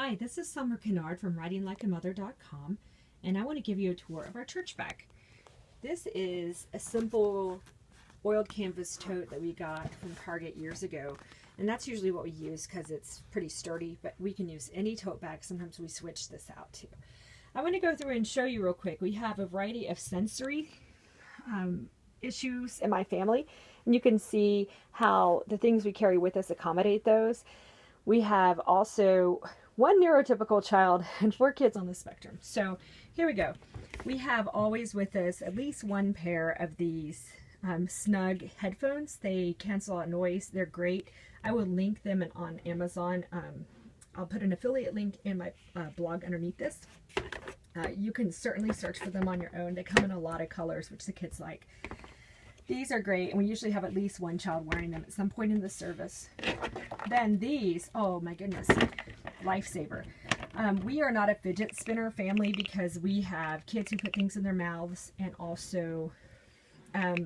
Hi, this is Summer Kennard from writinglikeamother.com, and I want to give you a tour of our church bag. This is a simple oiled canvas tote that we got from Target years ago, and that's usually what we use because it's pretty sturdy, but we can use any tote bag. Sometimes we switch this out too. I want to go through and show you real quick. We have a variety of sensory issues in my family, and you can see how the things we carry with us accommodate those. We have also one neurotypical child and 4 kids on the spectrum. So here we go. We have always with us at least one pair of these Snug Headphones. They cancel out noise. They're great. I will link them on Amazon. I'll put an affiliate link in my blog underneath this. You can certainly search for them on your own. They come in a lot of colors, which the kids like. These are great, and we usually have at least one child wearing them at some point in the service. Then these, oh my goodness, lifesaver. We are not a fidget spinner family because we have kids who put things in their mouths, and also I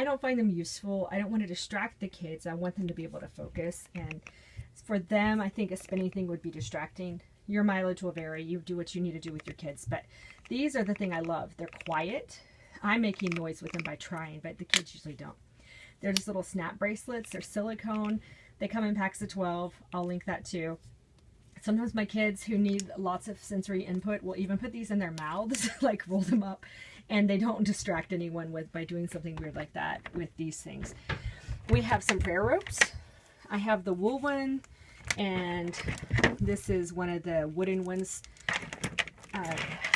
don't find them useful. I don't want to distract the kids. I want them to be able to focus, and for them, I think a spinning thing would be distracting. Your mileage will vary. You do what you need to do with your kids, but these are the thing I love. They're quiet. I'm making noise with them by trying, but the kids usually don't. They're just little snap bracelets. They're silicone. They come in packs of 12. I'll link that too. Sometimes my kids who need lots of sensory input will even put these in their mouths, like roll them up, and they don't distract anyone by doing something weird like that with these things. We have some prayer ropes. I have the wool one, and this is one of the wooden ones.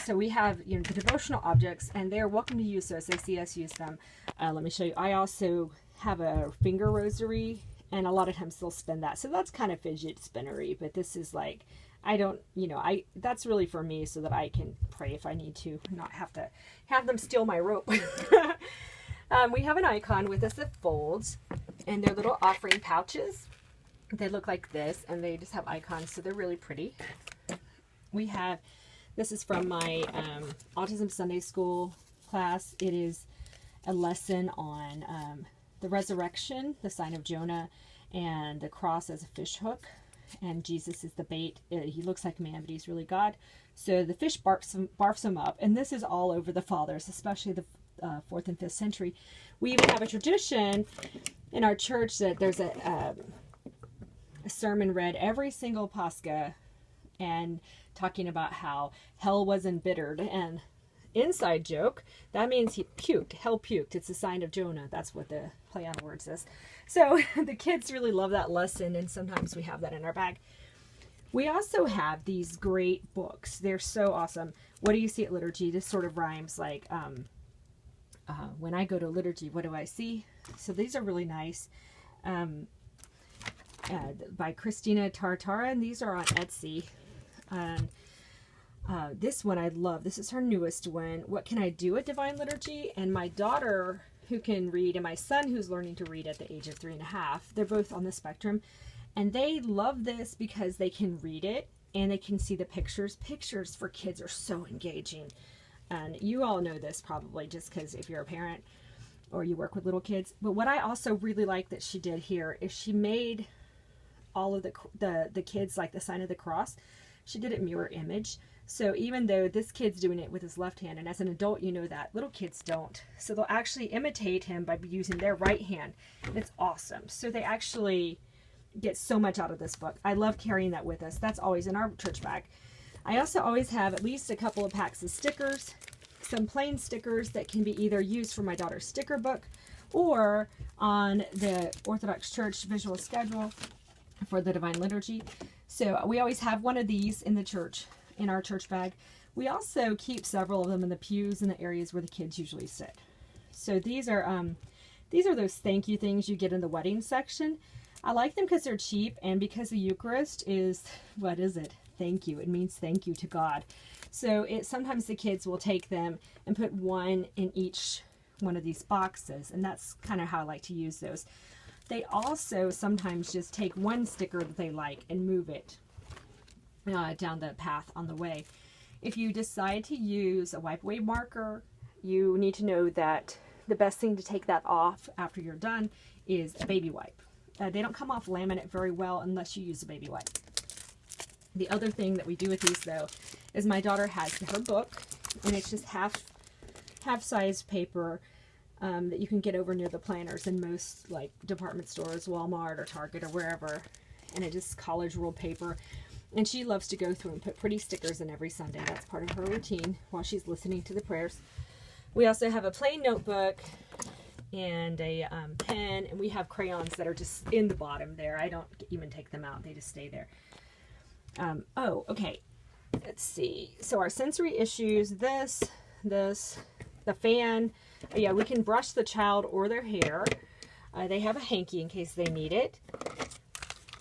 So we have, the Devotional Objects, and they're welcome to use those. They see us use them. Let me show you. I also have a finger rosary, and a lot of times they'll spin that. So that's kind of fidget spinnery, but this is like, that's really for me so that I can pray if I need to, not have to have them steal my rope. We have an icon with us that folds, and they're little offering pouches. They look like this, and they just have icons, so they're really pretty. We have, this is from my Autism Sunday School class. It is a lesson on the resurrection, the sign of Jonah, and the cross as a fish hook. And Jesus is the bait. He looks like man, but he's really God. So the fish barfs him up. And this is all over the fathers, especially the 4th and 5th century. We even have a tradition in our church that there's a sermon read every single Pascha, and talking about how hell was embittered. And inside joke, that means he puked. Hell puked. It's a sign of Jonah. That's what the play on words is. So the kids really love that lesson, and sometimes we have that in our bag. We also have these great books. They're so awesome. What do you see at liturgy? This sort of rhymes like, when I go to liturgy, what do I see? So these are really nice. By Christina Tartara, and these are on Etsy. This one I love. This is her newest one. What can I do at Divine Liturgy? And my daughter, who can read, and my son, who's learning to read at the age of 3.5, they're both on the spectrum, and they love this because they can read it and they can see the pictures. Pictures for kids are so engaging, and you all know this probably just because if you're a parent or you work with little kids. But what I also really like that she did here is she made all of the kids like the sign of the cross. She did it mirror image. So even though this kid's doing it with his left hand, and as an adult you know that, little kids don't. So they'll actually imitate him by using their right hand. It's awesome. So they actually get so much out of this book. I love carrying that with us. That's always in our church bag. I also always have at least a couple of packs of stickers, some plain stickers that can be either used for my daughter's sticker book or on the Orthodox Church visual schedule for the Divine Liturgy. So we always have one of these in the church, in our church bag. We also keep several of them in the pews in the areas where the kids usually sit. So these are those thank you things you get in the wedding section. I like them because they're cheap, and because the Eucharist is, what is it? Thank you. It means thank you to God. So sometimes the kids will take them and put one in each one of these boxes, and that's kind of how I like to use those. They also sometimes just take one sticker that they like and move it down the path on the way. If you decide to use a wipe away marker, you need to know that the best thing to take that off after you're done is a baby wipe. They don't come off laminate very well unless you use a baby wipe. The other thing that we do with these, though, is my daughter has her book, and it's just half-size paper that you can get over near the planners in most like department stores, Walmart or Target or wherever, and it is college ruled paper. And she loves to go through and put pretty stickers in every Sunday. That's part of her routine while she's listening to the prayers. We also have a plain notebook and a pen, and we have crayons that are just in the bottom there. I don't even take them out. They just stay there. Oh, okay. Let's see. So our sensory issues, this, the fan. Oh, yeah, we can brush the child or their hair. They have a hanky in case they need it.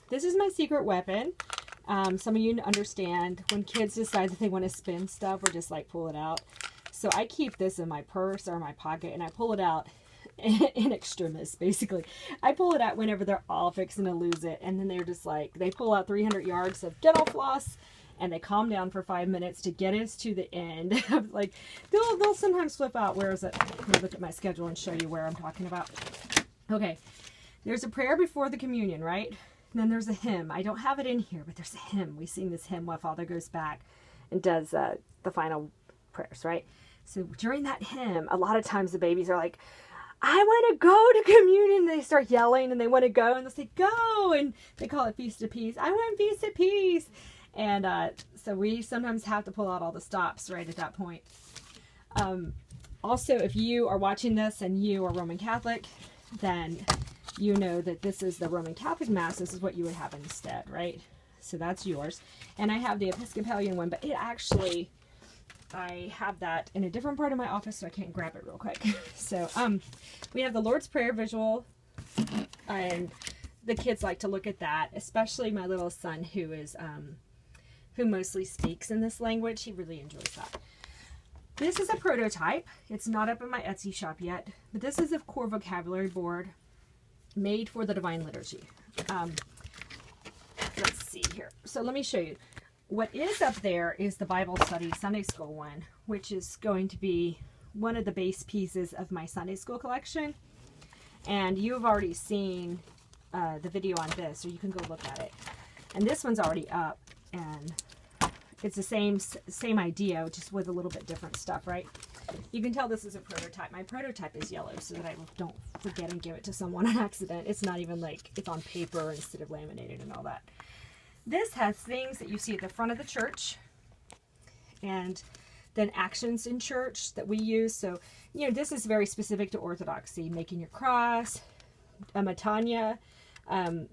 This is my secret weapon. Some of you understand when kids decide that they want to spin stuff or just like pull it out. So I keep this in my purse or my pocket, and I pull it out in extremis, basically. I pull it out whenever they're all fixing to lose it, and then they're just like, they pull out 300 yards of dental floss, and they calm down for 5 minutes to get us to the end. Like, they'll sometimes flip out. Where is it? Let me look at my schedule and show you where I'm talking about. Okay, there's a prayer before the communion, right? And then there's a hymn. I don't have it in here, but there's a hymn. We sing this hymn while Father goes back and does the final prayers, right? So during that hymn, a lot of times the babies are like, I want to go to communion. They start yelling and they want to go, and they'll say, go. And they call it Feast of Peace. I want Feast of Peace. And so we sometimes have to pull out all the stops right at that point. Also, if you are watching this and you are Roman Catholic, then you know that this is the Roman Catholic Mass. This is what you would have instead, right? So that's yours. And I have the Episcopalian one, but it actually, I have that in a different part of my office, so I can't grab it real quick. So we have the Lord's Prayer visual, and the kids like to look at that, especially my little son who is who mostly speaks in this language. He really enjoys that. This is a prototype. It's not up in my Etsy shop yet, but this is a core vocabulary board made for the Divine Liturgy. Let's see here. So let me show you. What is up there is the Bible study Sunday school one, which is going to be one of the base pieces of my Sunday school collection. And you've already seen the video on this, or you can go look at it. And this one's already up, and it's the same idea, just with a little bit different stuff, right? You can tell this is a prototype. My prototype is yellow so that I don't forget and give it to someone on accident. It's not even like it's on paper instead of laminated and all that. This has things that you see at the front of the church, and then actions in church that we use. So, you know, this is very specific to Orthodoxy. Making your cross, a matanya.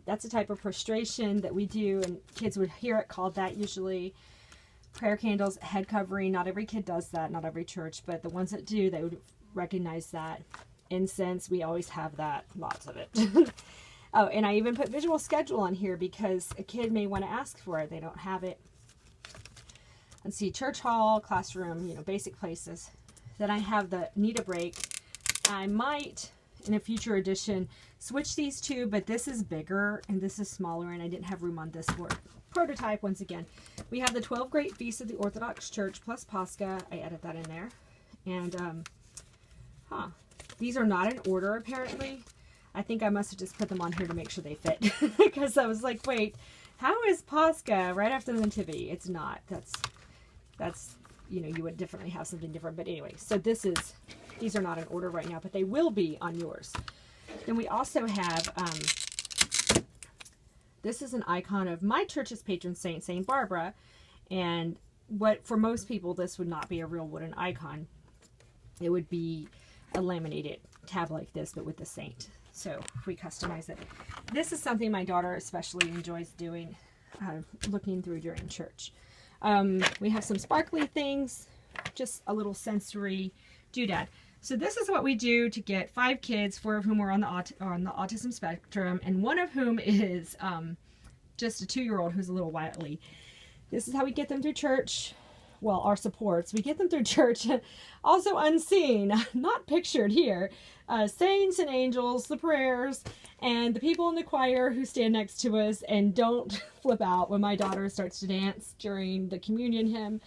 That's a type of prostration that we do, and kids would hear it called that usually. Prayer candles, head covering. Not every kid does that, not every church, but the ones that do, they would recognize that. Incense, we always have that, lots of it. Oh, and I even put visual schedule on here because a kid may want to ask for it. They don't have it. Let's see, church hall, classroom, you know, basic places. Then I have the need a break. I might, in a future edition, switch these two, but this is bigger and this is smaller, and I didn't have room on this for prototype. Once again, we have the 12 Great Feasts of the Orthodox Church plus Pascha. I added that in there. And, these are not in order, apparently. I think I must have just put them on here to make sure they fit. Because I was like, wait, how is Pascha right after the Nativity? It's not. That's, you know, you would definitely have something different. But anyway, so these are not in order right now, but they will be on yours. Then we also have, this is an icon of my church's patron saint, Saint Barbara. And what, for most people, this would not be a real wooden icon. It would be a laminated tab like this, but with the saint. So if we customize it. This is something my daughter especially enjoys doing, looking through during church. We have some sparkly things, just a little sensory doodad. So this is what we do to get 5 kids, 4 of whom are on the autism spectrum, and one of whom is just a 2-year-old who's a little wily. This is how we get them through church. Well, our supports. We get them through church, also unseen, not pictured here. Saints and angels, the prayers, and the people in the choir who stand next to us and don't flip out when my daughter starts to dance during the communion hymn.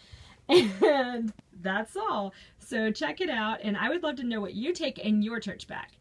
And that's all. So check it out, and I would love to know what you take in your church back.